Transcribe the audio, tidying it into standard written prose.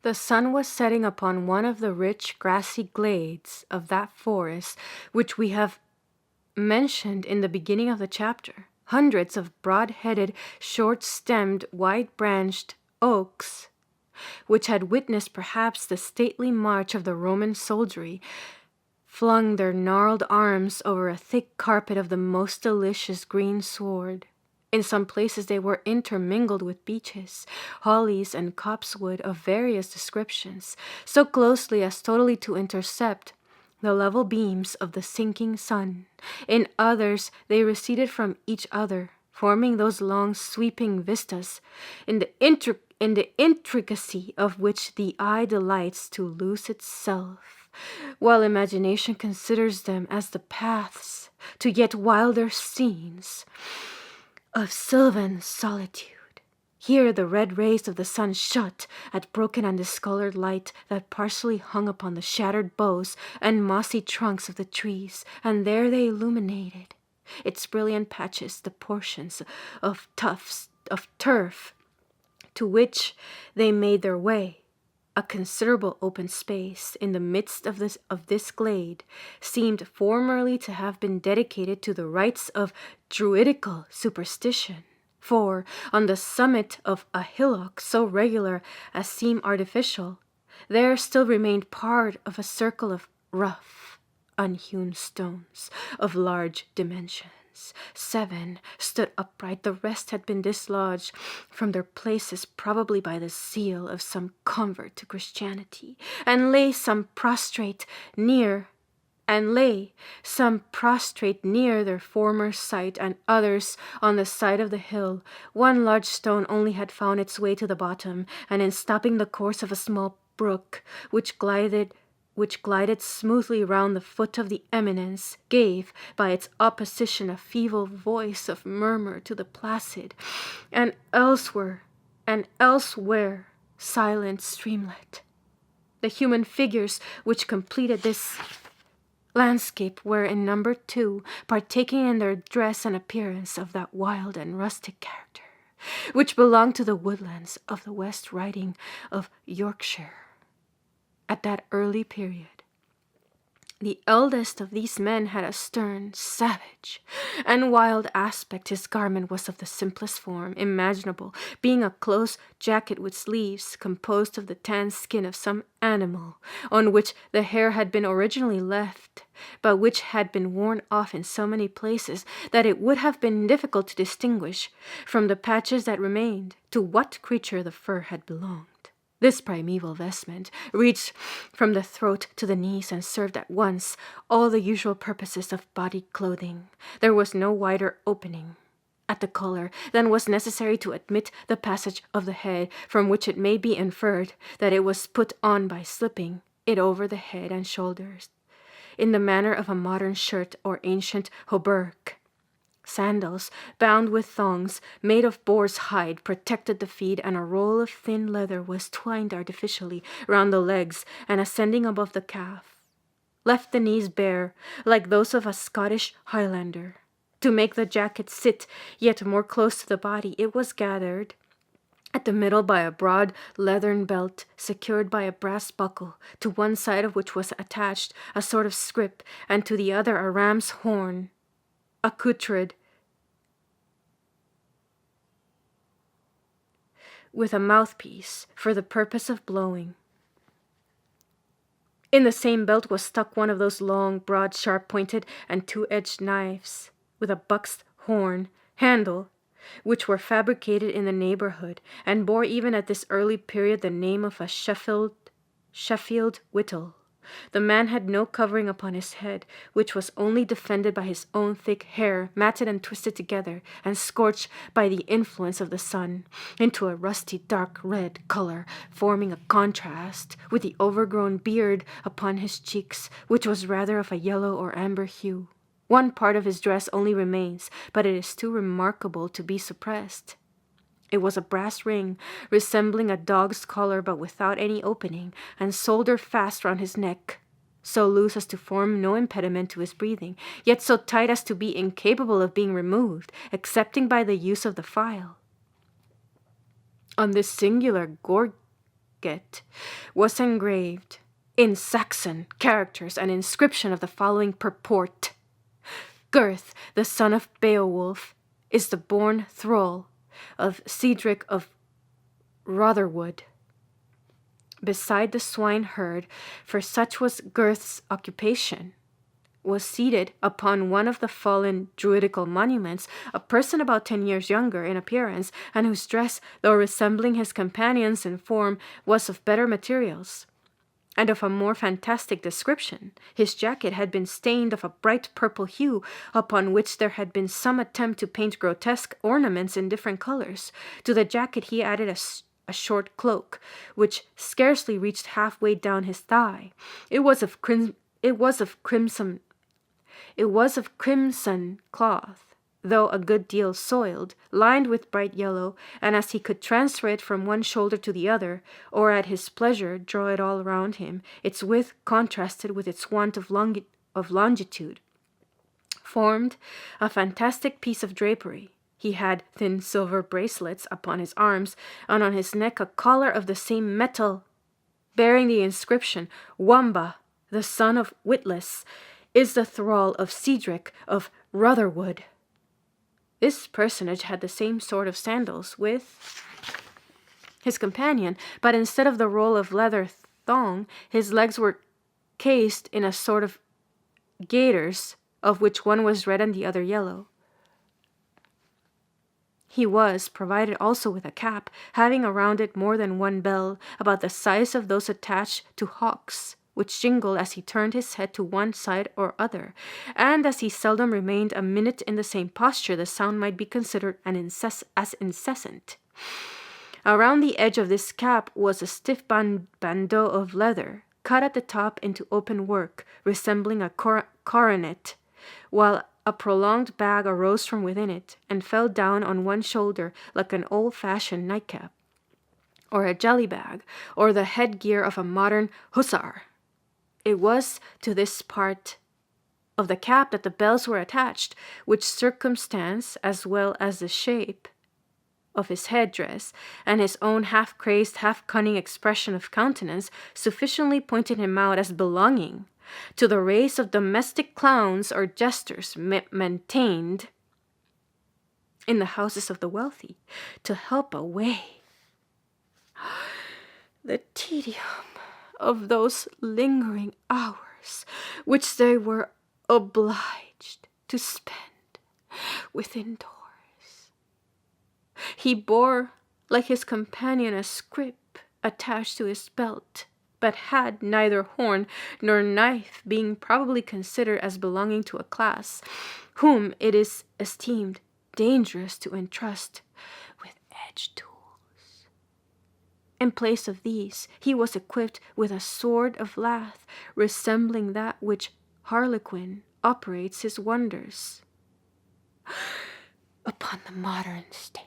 The sun was setting upon one of the rich grassy glades of that forest which we have mentioned in the beginning of the chapter. Hundreds of broad-headed, short-stemmed, wide-branched oaks, which had witnessed perhaps the stately march of the Roman soldiery, flung their gnarled arms over a thick carpet of the most delicious green sward. In some places they were intermingled with beeches, hollies, and copsewood of various descriptions, so closely as totally to intercept the level beams of the sinking sun. In others they receded from each other, forming those long sweeping vistas, in the intricacy of which the eye delights to lose itself, while imagination considers them as the paths to yet wilder scenes of sylvan solitude. Here the red rays of the sun shot at broken and discolored light that partially hung upon the shattered boughs and mossy trunks of the trees, and there they illuminated its brilliant patches, the portions of tufts of turf to which they made their way. A considerable open space in the midst of this glade seemed formerly to have been dedicated to the rites of druidical superstition, for on the summit of a hillock so regular as seem artificial, there still remained part of a circle of rough, unhewn stones of large dimensions. 7 stood upright. The rest had been dislodged from their places, probably by the zeal of some convert to Christianity, and lay some prostrate near their former site, and others on the side of the hill. One large stone only had found its way to the bottom, and in stopping the course of a small brook, which glided smoothly round the foot of the eminence, gave, by its opposition, a feeble voice of murmur to the placid, and elsewhere, silent streamlet. The human figures which completed this landscape were in number 2, partaking in their dress and appearance of that wild and rustic character which belonged to the woodlands of the West Riding of Yorkshire. At that early period, the eldest of these men had a stern, savage, and wild aspect. His garment was of the simplest form imaginable, being a close jacket with sleeves composed of the tanned skin of some animal, on which the hair had been originally left, but which had been worn off in so many places that it would have been difficult to distinguish from the patches that remained to what creature the fur had belonged. This primeval vestment reached from the throat to the knees and served at once all the usual purposes of body clothing. There was no wider opening at the collar than was necessary to admit the passage of the head, from which it may be inferred that it was put on by slipping it over the head and shoulders, in the manner of a modern shirt or ancient hauberk. Sandals, bound with thongs, made of boar's hide, protected the feet, and a roll of thin leather was twined artificially round the legs and, ascending above the calf, left the knees bare, like those of a Scottish Highlander. To make the jacket sit yet more close to the body, it was gathered at the middle by a broad leathern belt, secured by a brass buckle, to one side of which was attached a sort of scrip, and to the other a ram's horn, accoutred with a mouthpiece for the purpose of blowing. In the same belt was stuck one of those long, broad, sharp-pointed, and two-edged knives, with a buck's horn handle, which were fabricated in the neighborhood, and bore even at this early period the name of a Sheffield whittle. The man had no covering upon his head, which was only defended by his own thick hair, matted and twisted together, and scorched by the influence of the sun into a rusty dark red color, forming a contrast with the overgrown beard upon his cheeks, which was rather of a yellow or amber hue. One part of his dress only remains, but it is too remarkable to be suppressed. It was a brass ring, resembling a dog's collar but without any opening, and soldered fast round his neck, so loose as to form no impediment to his breathing, yet so tight as to be incapable of being removed, excepting by the use of the file. On this singular jacket was engraved in Saxon characters an inscription of the following purport: Gurth, the son of Beowulf, is the born thrall of Cedric of Rotherwood. Beside the swineherd, for such was Gurth's occupation, was seated upon one of the fallen druidical monuments a person about 10 years younger in appearance, and whose dress, though resembling his companions in form, was of better materials and of a more fantastic description. His jacket had been stained of a bright purple hue, upon which there had been some attempt to paint grotesque ornaments in different colors. To the jacket he added a short cloak, which scarcely reached halfway down his thigh. It was of crimson cloth, though a good deal soiled, lined with bright yellow, and as he could transfer it from one shoulder to the other, or at his pleasure draw it all round him, its width contrasted with its want of longitude, formed a fantastic piece of drapery. He had thin silver bracelets upon his arms, and on his neck a collar of the same metal, bearing the inscription, Wamba, the son of Witless, is the thrall of Cedric of Rotherwood. This personage had the same sort of sandals with his companion, but instead of the roll of leather thong, his legs were cased in a sort of gaiters, of which one was red and the other yellow. He was provided also with a cap, having around it more than one bell, about the size of those attached to hawks, which jingled as he turned his head to one side or other, and as he seldom remained a minute in the same posture, the sound might be considered as incessant. Around the edge of this cap was a stiff bandeau of leather, cut at the top into open work, resembling a coronet, while a prolonged bag arose from within it, and fell down on one shoulder like an old-fashioned nightcap, or a jelly bag, or the headgear of a modern hussar. It was to this part of the cap that the bells were attached, which circumstance, as well as the shape of his headdress, and his own half-crazed, half-cunning expression of countenance, sufficiently pointed him out as belonging to the race of domestic clowns or jesters maintained in the houses of the wealthy, to help away the tedium of those lingering hours which they were obliged to spend within doors. He bore, like his companion, a scrip attached to his belt, but had neither horn nor knife, being probably considered as belonging to a class whom it is esteemed dangerous to entrust with edged tools. In place of these, he was equipped with a sword of lath, resembling that which Harlequin operates his wonders upon the modern stage.